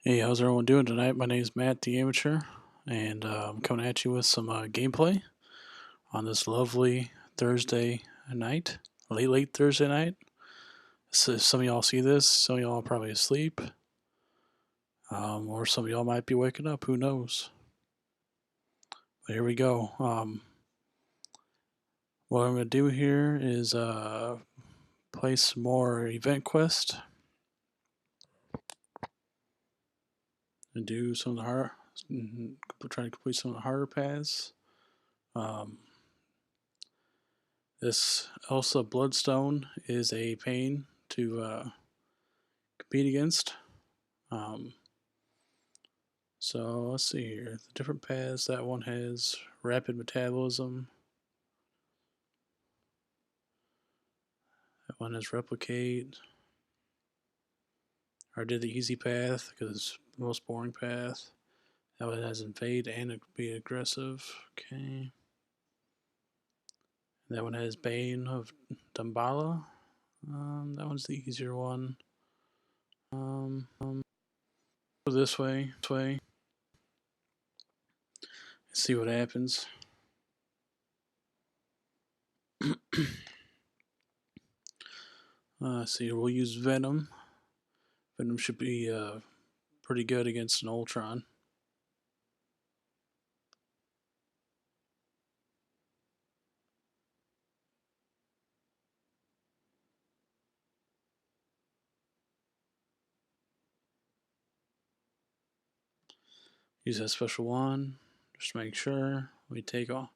Hey, how's everyone doing tonight? My name is Matt the Amateur, and I'm coming at you with some gameplay on this lovely Thursday night, late Thursday night. So some of y'all see this, some of y'all are probably asleep, or some of y'all might be waking up. Who knows? But here we go. What I'm going to do here is play some more event quest and do some of the hard, try to complete some of the harder paths. Um, This Elsa bloodstone is a pain to compete against. Um, so let's see here. The different paths. That one has rapid metabolism. That one has replicate. I did the easy path because it's the most boring path. That one has invade and be aggressive. Okay. That one has Bane of Dambala. That one's the easier one. Go this way. See what happens. See, we'll use Venom. Venom should be pretty good against an Ultron. Use that special one. Just make sure we take off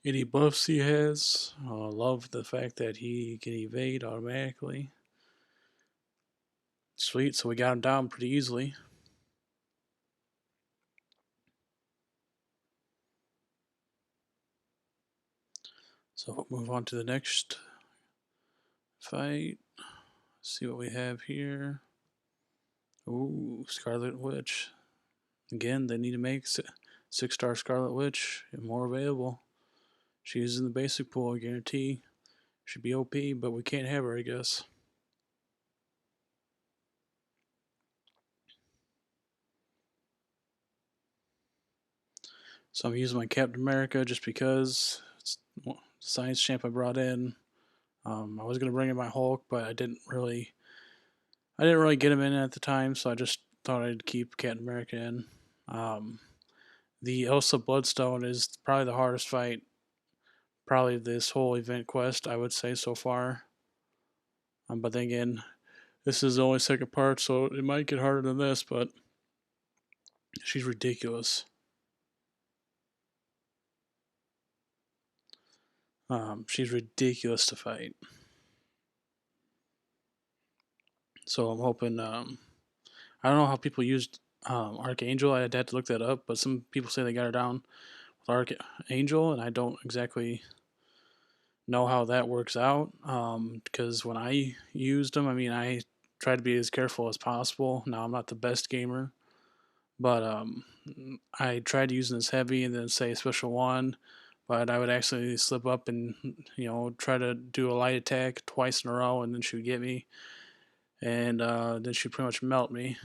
any buffs he has. I love the fact that he can evade automatically. Sweet, so we got him down pretty easily. So we'll move on to the next fight. See what we have here. Ooh, Scarlet Witch. Again, they need to make 6-star Scarlet Witch more available. She's in the basic pool, I guarantee. Should be OP, but we can't have her, I guess. So I'm using my Captain America just because it's the science champ I brought in. I was gonna bring in my Hulk, but I didn't really get him in at the time, so I just thought I'd keep Captain America in. The Elsa Bloodstone is probably the hardest fight, probably this whole event quest, I would say so far. But then again, this is the only second part, so it might get harder than this. But she's ridiculous. She's ridiculous to fight. So I'm hoping. I don't know how people used Archangel. I'd have to look that up, but some people say they got her down with Archangel, and I don't exactly know how that works out. Because when I used them, I mean, I tried to be as careful as possible. Now I'm not the best gamer, but I tried using this heavy and then say special one, but I would actually slip up and try to do a light attack twice in a row, and then she would get me, and then she'd pretty much melt me.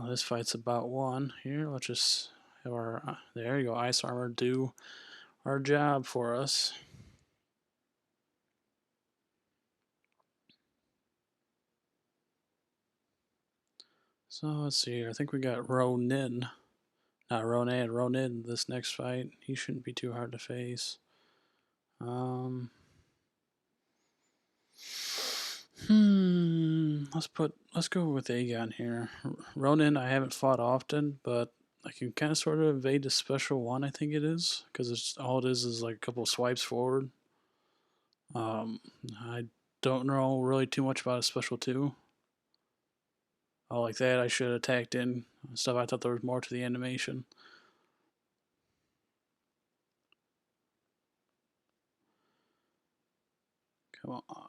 This fight's about one. Here, let's just have our there you go, ice armor do our job for us. So let's see here. I think we got Ronan. Not Ronan, Ronan this next fight. He shouldn't be too hard to face. Let's go with Aegon here. Ronan I haven't fought often, but I can kind of sort of evade the special one, I think it is, because it's all it is like a couple swipes forward. I don't know really too much about a special two. Oh, like that, I should have attacked in stuff. I thought there was more to the animation. Come on.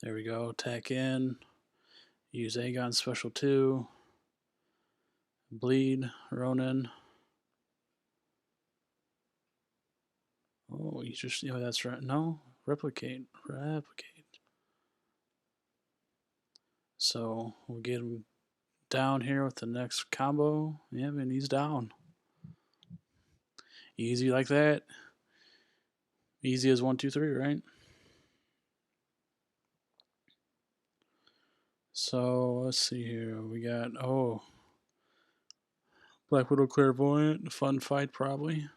There we go. Attack in. Use Aegon special 2. Bleed Ronan. Oh, you just, that's right. No, replicate. So we'll get him down here with the next combo. Yeah, man, he's down. Easy like that. Easy as 1, 2, 3, right? So let's see here. We got Black Widow clairvoyant. Fun fight probably.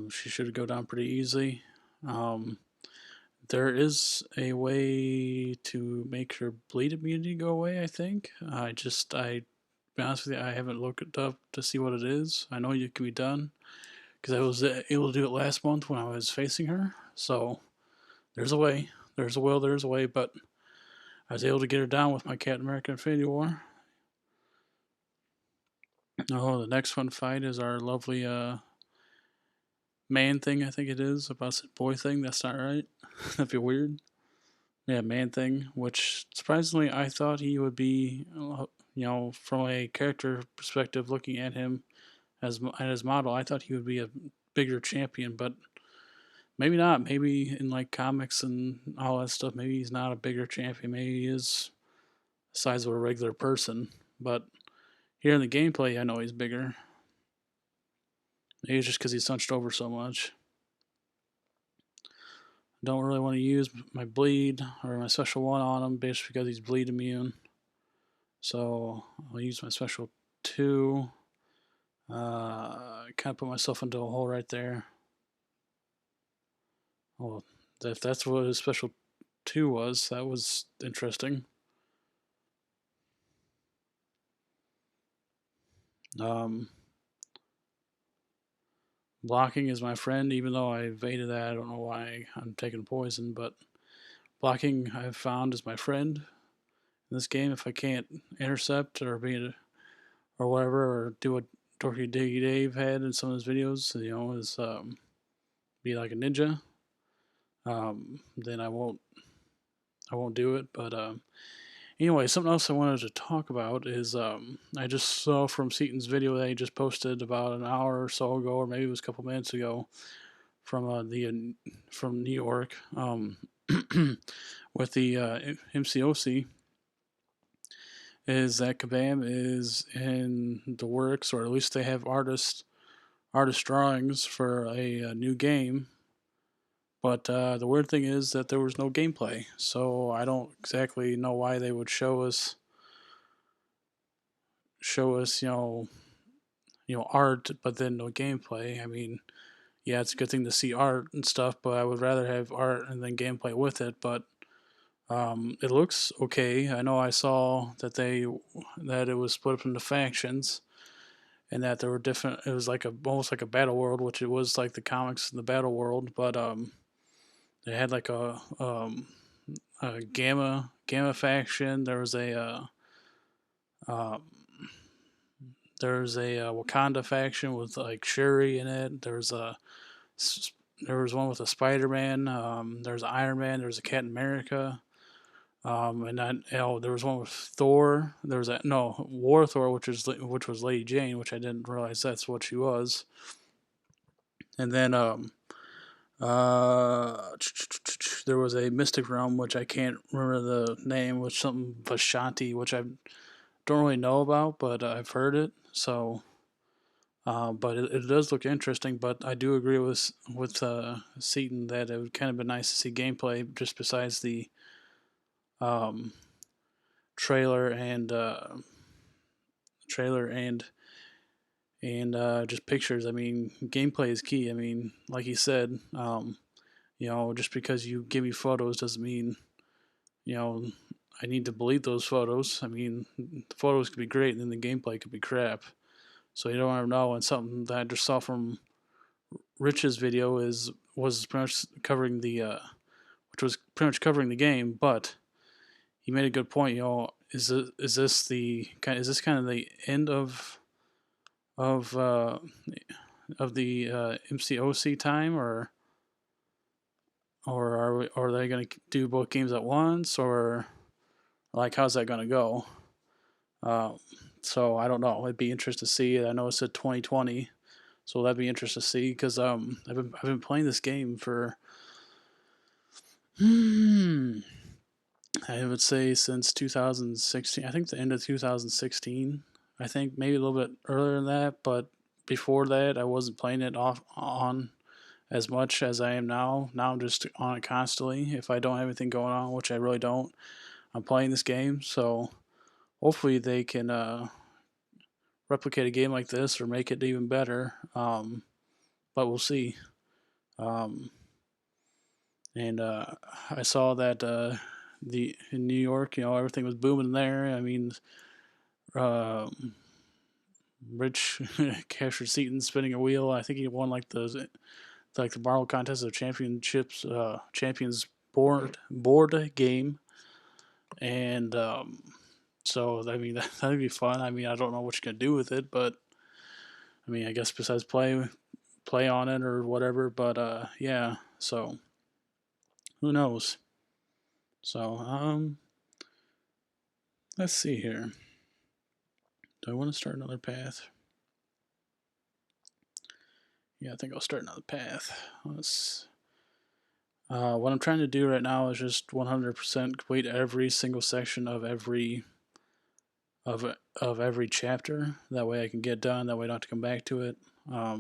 She should go down pretty easily. There is a way to make her bleed immunity go away, I think. Be honest with you, I haven't looked it up to see what it is. I know it can be done because I was able to do it last month when I was facing her. So there's a way. There's a will, there's a way, but I was able to get her down with my Captain America Infinity War. Oh, the next fun fight is our lovely man thing, I think it is. About said boy thing, that's not right. That'd be weird. Yeah, man thing, which surprisingly I thought he would be, from a character perspective, looking at him as his model, I thought he would be a bigger champion, but maybe not. Maybe in like comics and all that stuff, maybe he's not a bigger champion. Maybe he is the size of a regular person. But here in the gameplay, I know he's bigger. Maybe it's just because he's hunched over so much. Don't really want to use my bleed or my special one on him, basically because he's bleed immune. So I'll use my special 2. Kind of put myself into a hole right there. Well, if that's what his special 2 was, that was interesting. Blocking is my friend, even though I evaded that. I don't know why I'm taking poison, but blocking I've found is my friend in this game. If I can't intercept or or whatever, or do what Dorky Diggy Dave had in some of his videos, is be like a ninja. Then I won't do it. But anyway, something else I wanted to talk about is I just saw from Seaton's video that he just posted about an hour or so ago, or maybe it was a couple minutes ago, from from New York, with the MCOC, is that Kabam is in the works, or at least they have artist drawings for a new game. But the weird thing is that there was no gameplay, so I don't exactly know why they would show us, art, but then no gameplay. I mean, yeah, it's a good thing to see art and stuff, but I would rather have art and then gameplay with it. But it looks okay. I know I saw that that it was split up into factions, and that there were different. It was like almost like a battle world, which it was like the comics in the battle world, but they had like a gamma faction. Uh, there was a Wakanda faction with like Shuri in it. There was one with a Spider-Man. There's Iron Man. There's a Captain America. And then there was one with Thor. There was War Thor, which was Lady Jane, which I didn't realize that's what she was. And then there was a Mystic Realm, which I can't remember the name, which something Vashanti, which I don't really know about, but I've heard it. So, but it does look interesting. But I do agree with Seaton that it would kind of be nice to see gameplay, just besides the um, trailer and just pictures. I mean, gameplay is key. I mean, like he said, just because you give me photos doesn't mean, I need to believe those photos. I mean, the photos could be great, and then the gameplay could be crap. So you don't ever know. And something that I just saw from Rich's video was pretty much covering which was pretty much covering the game, but he made a good point. Is this kind of the end of MCOC time, or are they going to do both games at once, or like how's that going to go? Uh, so I don't know. It'd be interesting to see. I know it said 2020, so that'd be interesting to see because I've been playing this game for I would say since 2016. I think the end of 2016. I think maybe a little bit earlier than that, but before that, I wasn't playing it off on as much as I am now. Now I'm just on it constantly. If I don't have anything going on, which I really don't, I'm playing this game. So hopefully they can replicate a game like this or make it even better. But we'll see. Um, and I saw that the in New York, everything was booming there. I mean, uh, Rich Casher Seaton spinning a wheel. I think he won like the Marvel Contest of Championships, Champions board game, and so I mean that'd be fun. I mean I don't know what you're gonna do with it, but I mean I guess besides play on it or whatever. But yeah, so who knows? So let's see here. Do I want to start another path? Yeah, I think I'll start another path. What I'm trying to do right now is just 100% complete every single section of every chapter. That way I can get done. That way I don't have to come back to it. I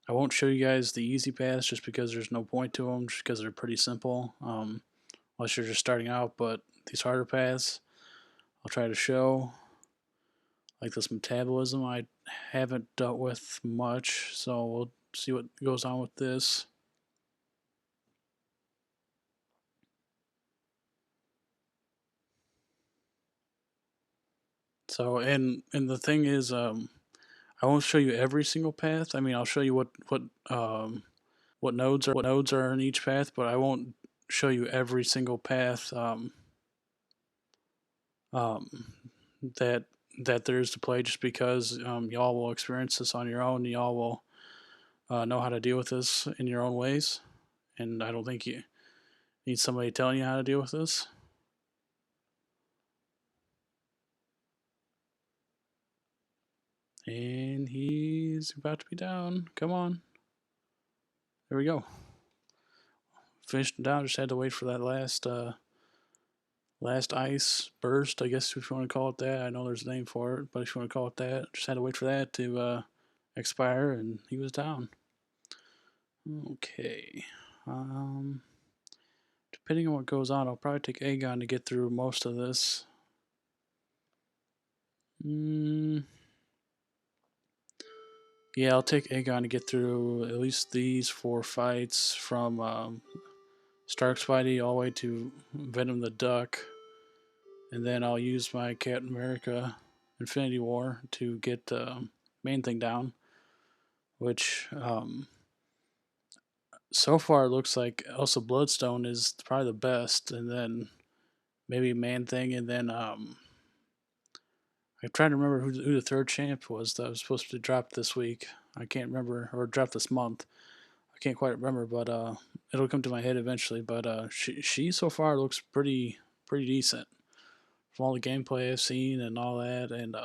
won't show you guys the easy paths just because there's no point to them, just because they're pretty simple. Unless you're just starting out, but these harder paths I'll try to show. Like this metabolism, I haven't dealt with much, so we'll see what goes on with this. So and the thing is, I won't show you every single path. I mean, I'll show you what nodes are in each path, but I won't show you every single path um, that there is to play, just because y'all will experience this on your own. Y'all will know how to deal with this in your own ways, and I don't think you need somebody telling you how to deal with this. And he's about to be down. Come on. There we go. Finished him down. Just had to wait for that last ice burst, I guess, if you want to call it that. I know there's a name for it, but if you want to call it that, just had to wait for that to expire, and he was down. Okay. Depending on what goes on, I'll probably take Aegon to get through most of this. Yeah, I'll take Aegon to get through at least these 4 fights, from Stark's Spidey all the way to Venom the Duck. And then I'll use my Captain America Infinity War to get the main thing down, which so far it looks like Elsa Bloodstone is probably the best, and then maybe Man Thing, and then I'm trying to remember who the third champ was that was supposed to drop this week. I can't remember, or drop this month. I can't quite remember, but it'll come to my head eventually. But she so far looks pretty decent from all the gameplay I've seen and all that. And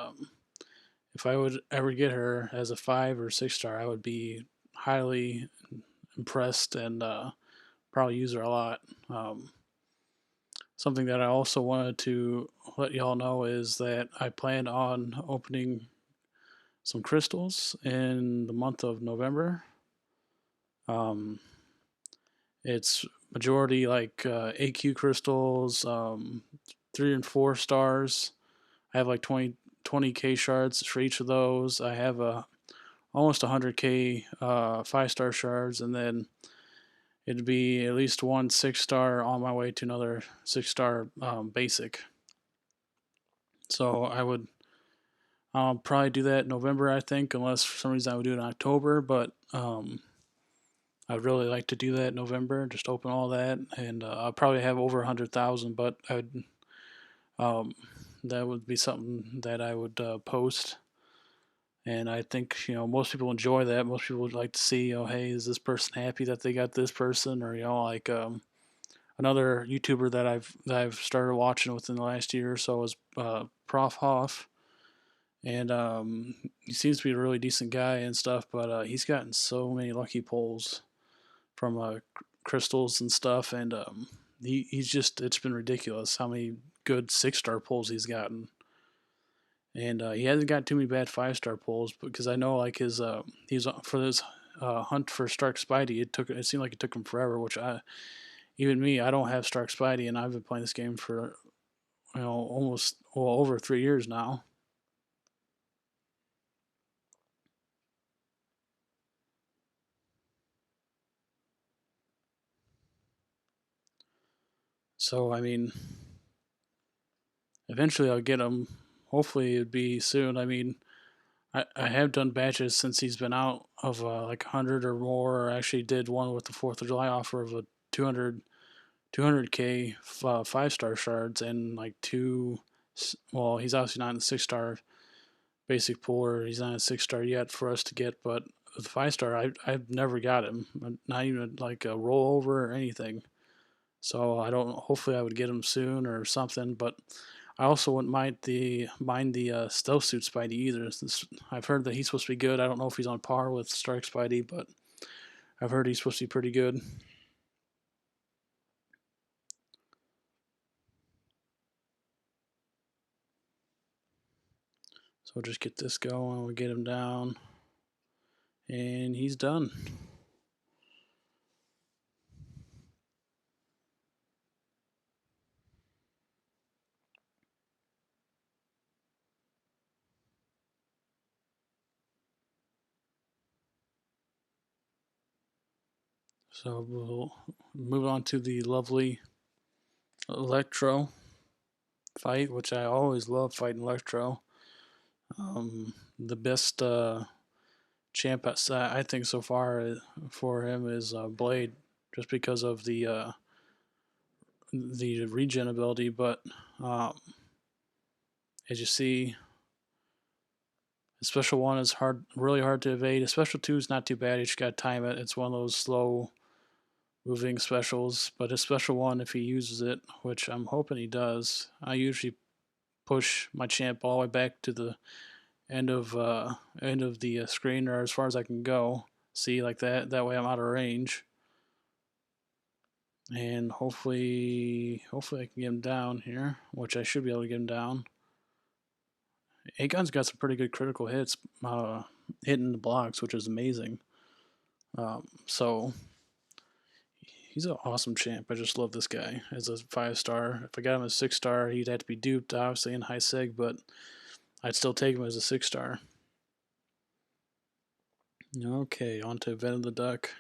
if I would ever get her as a 5 or 6 star, I would be highly impressed and probably use her a lot. Something that I also wanted to let y'all know is that I plan on opening some crystals in the month of November. It's majority like AQ crystals, 3 and 4 stars. I have like 20k shards for each of those. I have almost 100k 5-star shards, and then it'd be at least one 6-star on my way to another 6-star basic. So I'll probably do that in November, I think, unless for some reason I would do it in October. But I'd really like to do that in November, just open all that, and I'll probably have over 100,000. But um, that would be something that I would post, And I think most people enjoy that. Most people would like to see hey, is this person happy that they got this person, or like another YouTuber that I've started watching within the last year or so is Prof Hoff, and he seems to be a really decent guy and stuff. But he's gotten so many lucky pulls from crystals and stuff, and he's just it's been ridiculous how many good 6-star pulls he's gotten. And he hasn't got too many bad 5-star pulls because I know like his he's for his hunt for Stark Spidey. It seemed like it took him forever, which even me, I don't have Stark Spidey, and I've been playing this game for almost over 3 years now. So I mean, eventually I'll get him. Hopefully it'd be soon. I mean, I have done batches since he's been out of like 100 or more. I actually did one with the 4th of July offer of a 200k 5-star shards and like two. Well, he's obviously not in the 6-star basic pool, or he's not a 6-star yet for us to get. But with 5-star, I've never got him, not even like a rollover or anything. So I don't. Hopefully, I would get him soon or something. But I also wouldn't mind the stealth suit Spidey either. I've heard that he's supposed to be good. I don't know if he's on par with Stark Spidey, but I've heard he's supposed to be pretty good. So we'll just get this going. We'll get him down, and he's done. So we'll move on to the lovely Electro fight, which I always love fighting Electro. The best champ I think so far for him is Blade, just because of the regen ability. But um, as you see, the special one is really hard to evade. A special two is not too bad. You just got to time it. It's one of those slow moving specials. But his special one, if he uses it, which I'm hoping he does, I usually push my champ all the way back to the end of the screen, or as far as I can go. See, like that. That way I'm out of range, and hopefully I can get him down here, which I should be able to get him down. Aegon's got some pretty good critical hits, hitting the blocks, which is amazing. So he's an awesome champ. I just love this guy as a 5-star. If I got him as 6-star, he'd have to be duped, obviously, in high seg, but I'd still take him as a 6-star. Okay, on to Venom the Duck.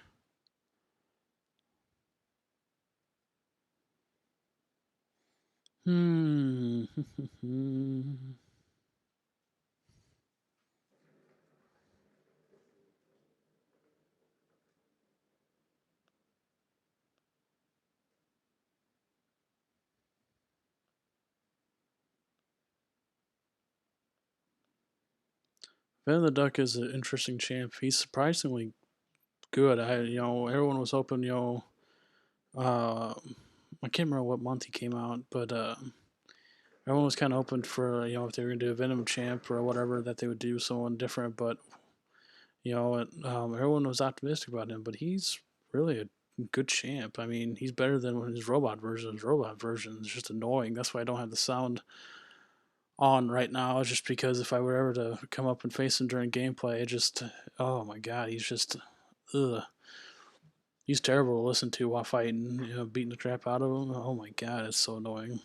Hmm. Venom the Duck is an interesting champ. He's surprisingly good. Everyone was hoping, I can't remember what month he came out, but everyone was kind of hoping for, if they were going to do a Venom champ or whatever, that they would do someone different. But everyone was optimistic about him. But he's really a good champ. I mean, he's better than his robot version. His robot version is just annoying. That's why I don't have the sound on right now. It's just because if I were ever to come up and face him during gameplay, oh my god, he's just, ugh. He's terrible to listen to while fighting, beating the crap out of him. Oh my god, it's so annoying.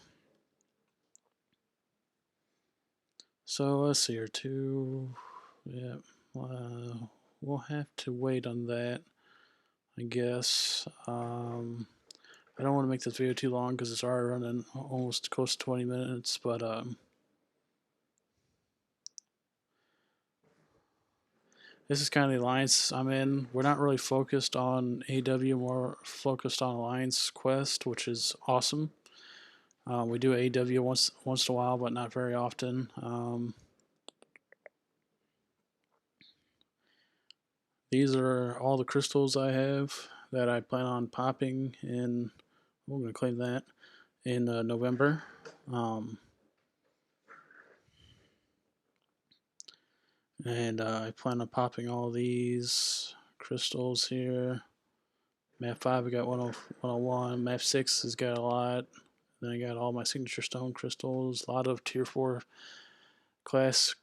So let's see here, two. Yeah, we'll have to wait on that, I guess. I don't want to make this video too long because it's already running almost close to 20 minutes, but this is kind of the alliance I'm in. We're not really focused on AW, more focused on Alliance Quest, which is awesome. We do AW once in a while, but not very often. These are all the crystals I have that I plan on popping in. We're going to claim that in November. And I plan on popping all these crystals here. Map 5, I got 101. Map 6 has got a lot. Then I got all my signature stone crystals, a lot of tier 4 class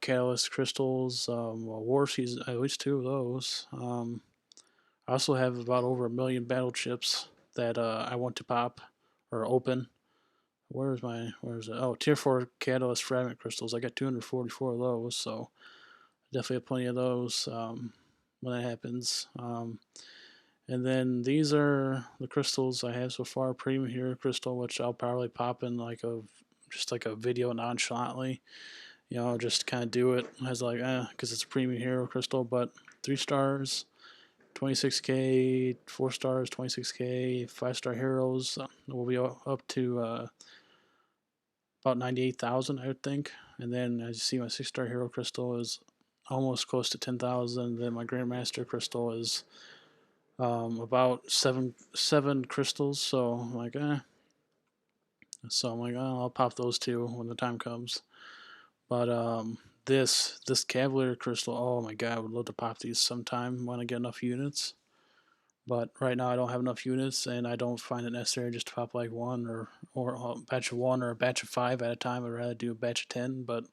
catalyst crystals. War season, at least 2 of those. I also have about over 1 million battle chips that I want to pop or open. Where's it? Oh, tier 4 catalyst fragment crystals. I got 244 of those, so definitely have plenty of those when that happens. And then these are the crystals I have so far. Premium Hero Crystal, which I'll probably pop in just like a video nonchalantly. Just kind of do it as like, because it's a Premium Hero Crystal, but 3 stars, 26k, 4 stars, 26k, 5-star heroes will be up to about 98,000, I would think. And then as you see, my 6-star hero crystal is almost close to 10,000. Then my Grandmaster crystal is about seven crystals. So I'm like, I'll pop those too when the time comes. But this Cavalier crystal, oh my god, I would love to pop these sometime when I get enough units. But right now I don't have enough units, and I don't find it necessary just to pop like one or a batch of 1 or a batch of 5 at a time. I'd rather do a batch of 10. But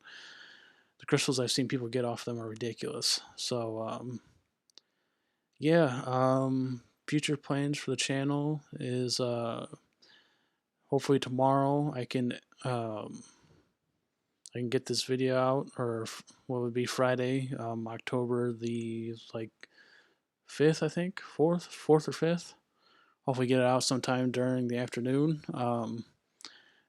the crystals I've seen people get off them are ridiculous. So yeah, future plans for the channel is hopefully tomorrow I can get this video out, or what would be Friday, October the 5th, I think, 4th or 5th. Hopefully get it out sometime during the afternoon. And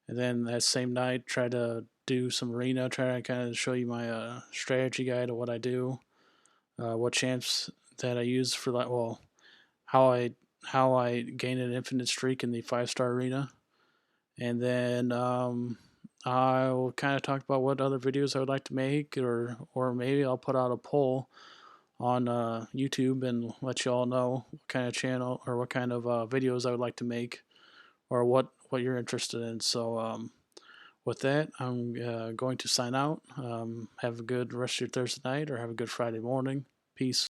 then that same night, try to do some arena, try to kind of show you my strategy guide of what I do, what champs that I use for that. Well, how I gain an infinite streak in the 5-star arena, and then I'll kind of talk about what other videos I would like to make, or maybe I'll put out a poll on YouTube and let you all know what kind of channel or what kind of videos I would like to make, or what you're interested in. So with that, I'm going to sign out. Have a good rest of your Thursday night, or have a good Friday morning. Peace.